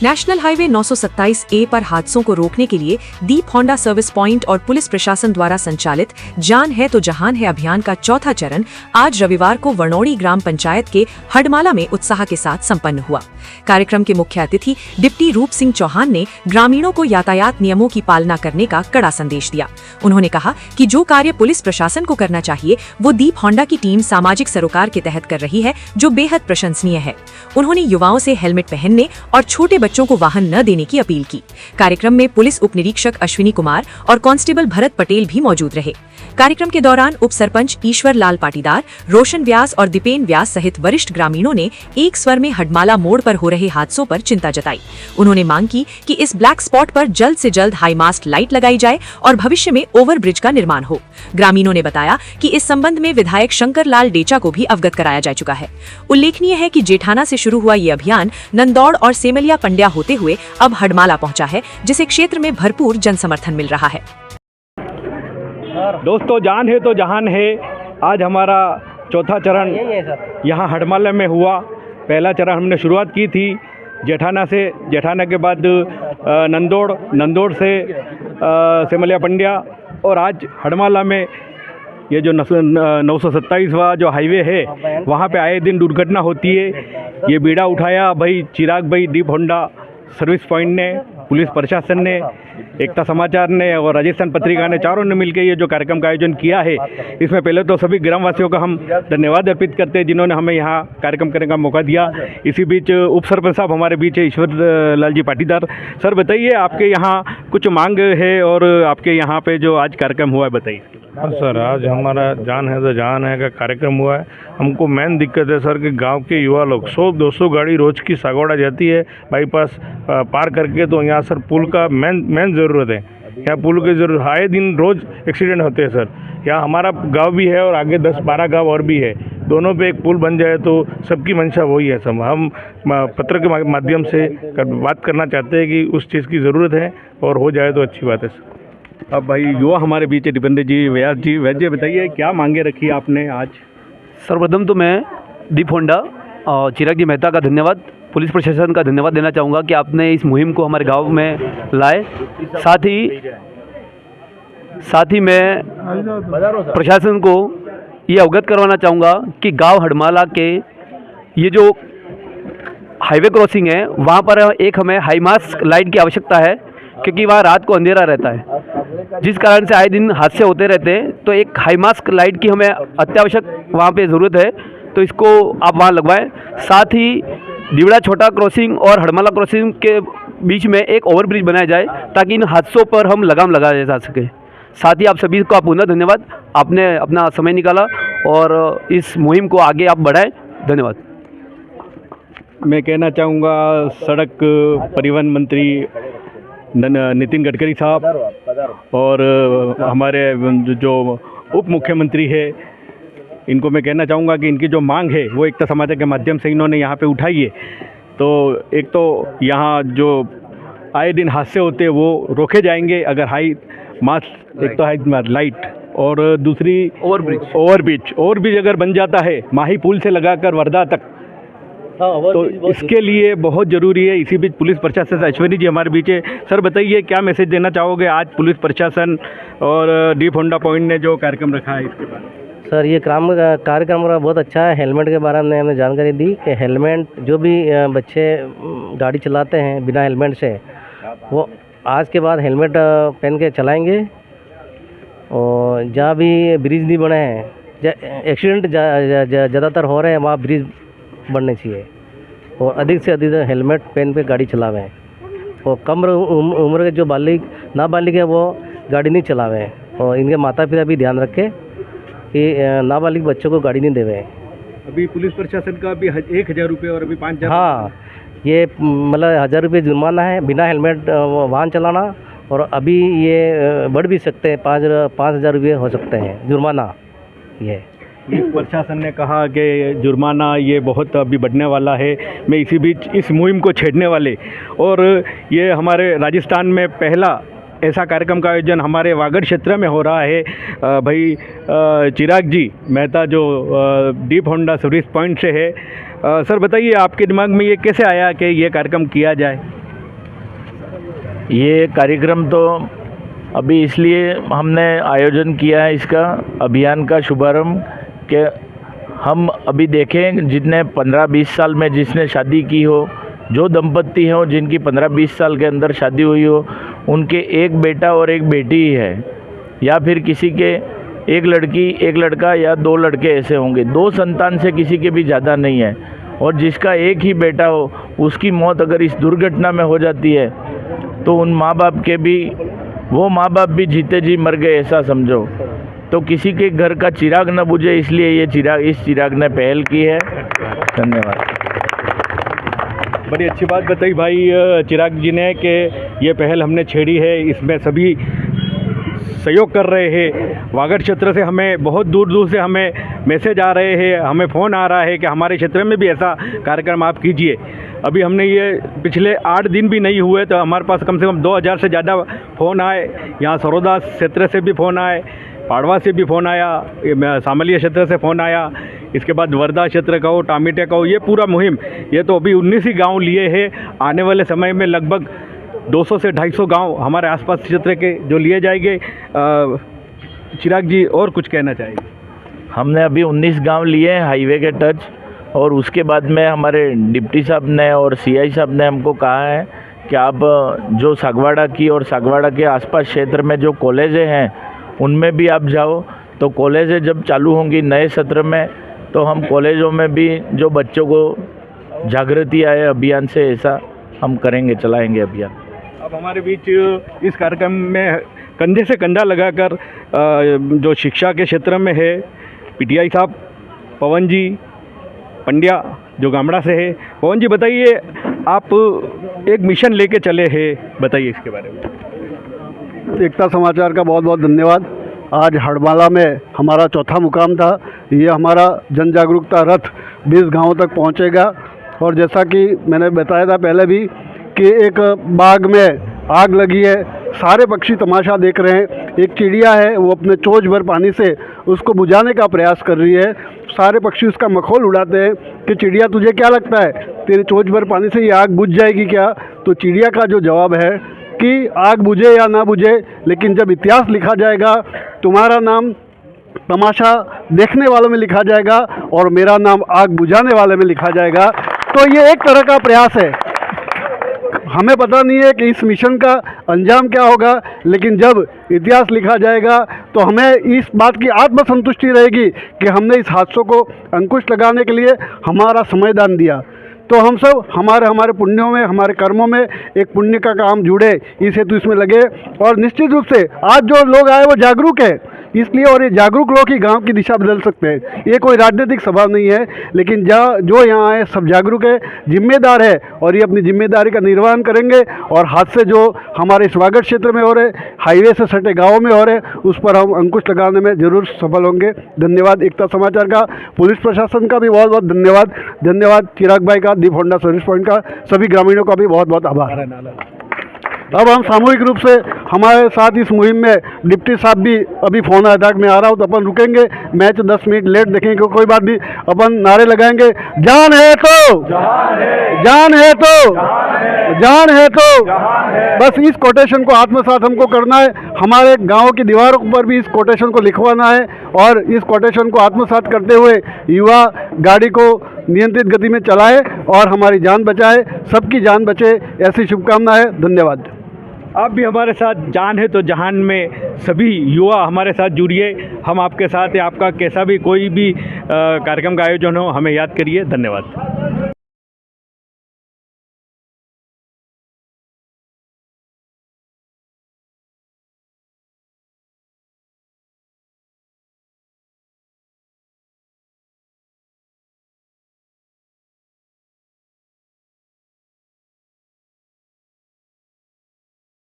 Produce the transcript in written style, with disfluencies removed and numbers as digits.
National highway 927A पर हादसों को रोकने के लिए दीप होंडा सर्विस पॉइंट और पुलिस प्रशासन द्वारा संचालित जान है तो जहान है अभियान का चौथा चरण आज रविवार को वरनौड़ी ग्राम पंचायत के हडमाला में उत्साह के साथ संपन्न हुआ। कार्यक्रम के मुख्य अतिथि डिप्टी रूप सिंह चौहान ने ग्रामीणों को यातायात नियमों की पालना करने का कड़ा संदेश दिया। उन्होंने कहा कि जो कार्य पुलिस प्रशासन को करना चाहिए वो दीप होंडा की टीम सामाजिक सरोकार के तहत कर रही है, जो बेहद प्रशंसनीय है। उन्होंने युवाओं से हेलमेट पहनने और छोटे बच्चों को वाहन न देने की अपील की। कार्यक्रम में पुलिस उप निरीक्षक अश्विनी कुमार और कांस्टेबल भरत पटेल भी मौजूद रहे। कार्यक्रम के दौरान उप सरपंच ईश्वर लाल पाटीदार, रोशन व्यास और दीपेन व्यास सहित वरिष्ठ ग्रामीणों ने एक स्वर में हडमाला मोड़ पर हो रहे हादसों पर चिंता जताई। उन्होंने मांग की कि इस ब्लैक स्पॉट पर जल्द से जल्द हाई मास्ट लाइट लगाई जाए और भविष्य में ओवरब्रिज का निर्माण हो। ग्रामीणों ने बताया कि इस संबंध में विधायक शंकर लाल डेचा को भी अवगत कराया जा चुका है। उल्लेखनीय है कि जेठाना से शुरू हुआ ये अभियान नंदौड़ और सेमलिया पंड्या होते हुए अब हडमाला पहुंचा है, जिसे क्षेत्र में भरपूर जन समर्थन मिल रहा है। दोस्तों, जान है तो जहान है। आज हमारा चौथा चरण यहाँ हडमाला में हुआ। पहला चरण हमने शुरुआत की थी जेठाना से, जेठाना के बाद नंदौड़ से सेमलिया पंड्या और आज हडमाला में ये जो 927वां जो हाईवे है वहाँ पे आए दिन दुर्घटना होती है। ये बीड़ा उठाया भाई चिराग भाई दीप होंडा सर्विस पॉइंट ने, पुलिस प्रशासन ने, एकता समाचार ने और राजस्थान पत्रिका ने, चारों ने मिलकर ये जो कार्यक्रम का आयोजन किया है, इसमें पहले तो सभी ग्रामवासियों का हम धन्यवाद अर्पित करते हैं जिन्होंने हमें यहाँ कार्यक्रम करने का मौका दिया। इसी बीच उप सरपंच साहब हमारे बीच है, ईश्वर लाल जी पाटीदार। सर बताइए, आपके यहाँ कुछ मांग है और आपके यहाँ पे जो आज कार्यक्रम हुआ है बताइए। हाँ सर, आज हमारा जान है तो जहान है का कार्यक्रम हुआ है। हमको मेन दिक्कत है सर कि गांव के युवा लोग 100-200 गाड़ी रोज की सागौड़ा जाती है बाईपास पार करके, तो यहाँ सर पुल का मेन ज़रूरत है। यहाँ पुल की जरूरत, आए दिन रोज़ एक्सीडेंट होते हैं सर। यहाँ हमारा गांव भी है और आगे 10-12 गांव और भी है, दोनों पे एक पुल बन जाए तो सबकी मंशा वही है। सब हम पत्र के माध्यम से बात करना चाहते हैं कि उस चीज़ की ज़रूरत है और हो जाए तो अच्छी बात है सर। अब भाई युवा हमारे बीच है, दीपेंद्र जी, व्यास जी। व्यास जी बताइए, क्या मांगे रखी आपने आज? सर्वप्रथम तो मैं दीप होंडा और चिराग जी मेहता का धन्यवाद, पुलिस प्रशासन का धन्यवाद देना चाहूँगा कि आपने इस मुहिम को हमारे गांव में लाए। साथ ही मैं प्रशासन को ये अवगत करवाना चाहूँगा कि गांव हडमाला के ये जो हाईवे क्रॉसिंग है वहाँ पर एक हमें हाई मास्ट लाइट की आवश्यकता है, क्योंकि वहाँ रात को अंधेरा रहता है, जिस कारण से आए दिन हादसे होते रहते हैं। तो एक हाई मास्ट लाइट की हमें अत्यावश्यक वहाँ पे ज़रूरत है, तो इसको आप वहाँ लगवाएं। साथ ही दीवड़ा छोटा क्रॉसिंग और हडमाला क्रॉसिंग के बीच में एक ओवरब्रिज बनाया जाए ताकि इन हादसों पर हम लगाम लगाया जा सके। साथ ही आप सभी का पुनः धन्यवाद, आपने अपना समय निकाला और इस मुहिम को आगे आप बढ़ाएं। धन्यवाद। मैं कहना चाहूँगा सड़क परिवहन मंत्री नितिन गडकरी साहब और हमारे जो उप मुख्यमंत्री है, इनको मैं कहना चाहूँगा कि इनकी जो मांग है वो एकता समाचार के माध्यम से इन्होंने यहाँ पे उठाई है। तो एक तो यहाँ जो आए दिन हादसे होते हैं वो रोके जाएंगे अगर हाई मास्ट, एक तो हाई लाइट और दूसरी ओवरब्रिज अगर बन जाता है माही पुल से लगाकर वर्धा तक, तो इसके लिए बहुत ज़रूरी है। इसी बीच पुलिस प्रशासन से अश्विनी जी हमारे बीच है। सर बताइए, क्या मैसेज देना चाहोगे आज पुलिस प्रशासन और दीप होंडा पॉइंट ने जो कार्यक्रम रखा है इसके बारे में? सर, ये कार्यक्रम बहुत अच्छा है। हेलमेट के बारे में हमें जानकारी दी कि हेलमेट जो भी बच्चे गाड़ी चलाते हैं बिना हेलमेट से, वो आज के बाद हेलमेट पहन के चलाएंगे। और जहाँ भी ब्रिज नहीं बने हैं, एक्सीडेंट ज़्यादातर हो रहे हैं, वहाँ ब्रिज बनने चाहिए और अधिक से अधिक हेलमेट पहन के गाड़ी चलावें। और कम उम्र के जो नाबालिग है वो गाड़ी नहीं चलावें। और इनके माता पिता भी ध्यान रखें कि नाबालिग बच्चों को गाड़ी नहीं देवें। अभी पुलिस प्रशासन का भी 1,000 रुपये और अभी 5,000। हाँ, ये मतलब 1,000 रुपये जुर्माना है बिना हेलमेट वाहन चलाना, और अभी ये बढ़ भी सकते हैं, 5,000 रुपये हो सकते हैं जुर्माना। ये पुलिस प्रशासन ने कहा कि जुर्माना ये बहुत अभी बढ़ने वाला है। मैं इसी बीच इस मुहिम को छेड़ने वाले और ये हमारे राजस्थान में पहला ऐसा कार्यक्रम का आयोजन हमारे वागड़ क्षेत्र में हो रहा है। भाई चिराग जी मेहता जो दीप होंडा सर्विस पॉइंट से है। सर बताइए, आपके दिमाग में ये कैसे आया कि ये कार्यक्रम किया जाए? ये कार्यक्रम तो अभी इसलिए हमने आयोजन किया है इसका अभियान का शुभारंभ कि हम अभी देखें जितने 15-20 साल में जिसने शादी की हो, जो दंपत्ति हो जिनकी 15-20 साल के अंदर शादी हुई हो, उनके एक बेटा और एक बेटी ही है, या फिर किसी के एक लड़की एक लड़का या 2 लड़के ऐसे होंगे, 2 संतान से किसी के भी ज़्यादा नहीं है। और जिसका एक ही बेटा हो उसकी मौत अगर इस दुर्घटना में हो जाती है तो उन माँ बाप के भी, वो माँ बाप भी जीते जी मर गए ऐसा समझो। तो किसी के घर का चिराग न बुझे, इसलिए ये इस चिराग ने पहल की है। धन्यवाद। बड़ी अच्छी बात बताई भाई चिराग जी ने कि ये पहल हमने छेड़ी है, इसमें सभी सहयोग कर रहे हैं। वागड़ क्षेत्र से हमें बहुत दूर दूर से हमें मैसेज आ रहे हैं, हमें फ़ोन आ रहा है कि हमारे क्षेत्र में भी ऐसा कार्यक्रम आप कीजिए। अभी हमने ये पिछले 8 दिन भी नहीं हुए तो हमारे पास कम से कम 2000 से ज़्यादा फ़ोन आए। यहाँ सरोदा क्षेत्र से भी फ़ोन आए, पाड़वा से भी फ़ोन आया, सामलिया क्षेत्र से फ़ोन आया, इसके बाद वर्धा क्षेत्र का हो, टामिटे का हो, ये पूरा मुहिम, ये तो अभी 19 ही गाँव लिए हैं। आने वाले समय में लगभग 200 से 250 गांव हमारे आसपास क्षेत्र के जो लिए जाएंगे। चिराग जी और कुछ कहना चाहेंगे? हमने अभी 19 गांव लिए हैं हाईवे के टच, और उसके बाद में हमारे डिप्टी साहब ने और सीआई साहब ने हमको कहा है कि आप जो सागवाड़ा की और सागवाड़ा के आसपास क्षेत्र में जो कॉलेजें हैं उनमें भी आप जाओ। तो कॉलेजें जब चालू होंगी नए सत्र में तो हम कॉलेजों में भी जो बच्चों को जागृति आए अभियान से, ऐसा हम करेंगे, चलाएंगे अभियान। अब हमारे बीच इस कार्यक्रम में कंधे से कंधा लगाकर जो शिक्षा के क्षेत्र में है पीटीआई साहब पवन जी पंड्या जो गामड़ा से है। पवन जी बताइए, आप एक मिशन लेके चले हैं, बताइए इसके बारे में। एकता समाचार का बहुत बहुत धन्यवाद। आज हड़माला में हमारा चौथा मुकाम था। ये हमारा जन जागरूकता रथ 20 गांवों तक पहुंचेगा। और जैसा कि मैंने बताया था पहले भी कि एक बाग में आग लगी है, सारे पक्षी तमाशा देख रहे हैं। एक चिड़िया है वो अपने चोंच भर पानी से उसको बुझाने का प्रयास कर रही है। सारे पक्षी उसका मखौल उड़ाते हैं कि चिड़िया तुझे क्या लगता है, तेरे चोंच भर पानी से ये आग बुझ जाएगी क्या? तो चिड़िया का जो जवाब है कि आग बुझे या ना बुझे, लेकिन जब इतिहास लिखा जाएगा तुम्हारा नाम तमाशा देखने वालों में लिखा जाएगा और मेरा नाम आग बुझाने वाले में लिखा जाएगा। तो ये एक तरह का प्रयास है। हमें पता नहीं है कि इस मिशन का अंजाम क्या होगा, लेकिन जब इतिहास लिखा जाएगा तो हमें इस बात की आत्मसंतुष्टि रहेगी कि हमने इस हादसों को अंकुश लगाने के लिए हमारा समयदान दिया। तो हम सब हमारे पुण्यों में, हमारे कर्मों में एक पुण्य का काम जुड़े, इस हेतु इसमें लगे। और निश्चित रूप से आज जो लोग आए वो जागरूक है, इसलिए, और ये जागरूक लोग ही गांव की दिशा बदल सकते हैं। ये कोई राजनीतिक सभा नहीं है, लेकिन जो यहाँ आए सब जागरूक है, जिम्मेदार है, और ये अपनी जिम्मेदारी का निर्वहन करेंगे। और हादसे जो हमारे इस वागड़ क्षेत्र में हो रहे, हाईवे से सटे गाँवों में हो रहे, उस पर हम अंकुश लगाने में जरूर सफल होंगे। धन्यवाद एकता समाचार का, पुलिस प्रशासन का भी बहुत बहुत धन्यवाद। धन्यवाद चिराग भाई का, दीप होंडा सर्विस पॉइंट का, सभी ग्रामीणों का भी बहुत बहुत आभार। अब हम सामूहिक रूप से हमारे साथ इस मुहिम में डिप्टी साहब भी अभी फ़ोन आया था कि मैं आ रहा हूँ, तो अपन रुकेंगे, मैच 10 मिनट लेट देखेंगे, कोई बात नहीं, अपन नारे लगाएंगे, जान है तो, जान है तो, जान है तो। बस इस कोटेशन को आत्मसात हमको करना है, हमारे गाँव की दीवारों पर भी इस कोटेशन को लिखवाना है, और इस कोटेशन को आत्मसात करते हुए युवा गाड़ी को नियंत्रित गति में चलाए और हमारी जान बचाए, सबकी जान बचे, ऐसी शुभकामना है। धन्यवाद। आप भी हमारे साथ जान है तो जहान में सभी युवा हमारे साथ जुड़िए, हम आपके साथ हैं। आपका कैसा भी कोई भी कार्यक्रम का आयोजन हो हमें याद करिए। धन्यवाद।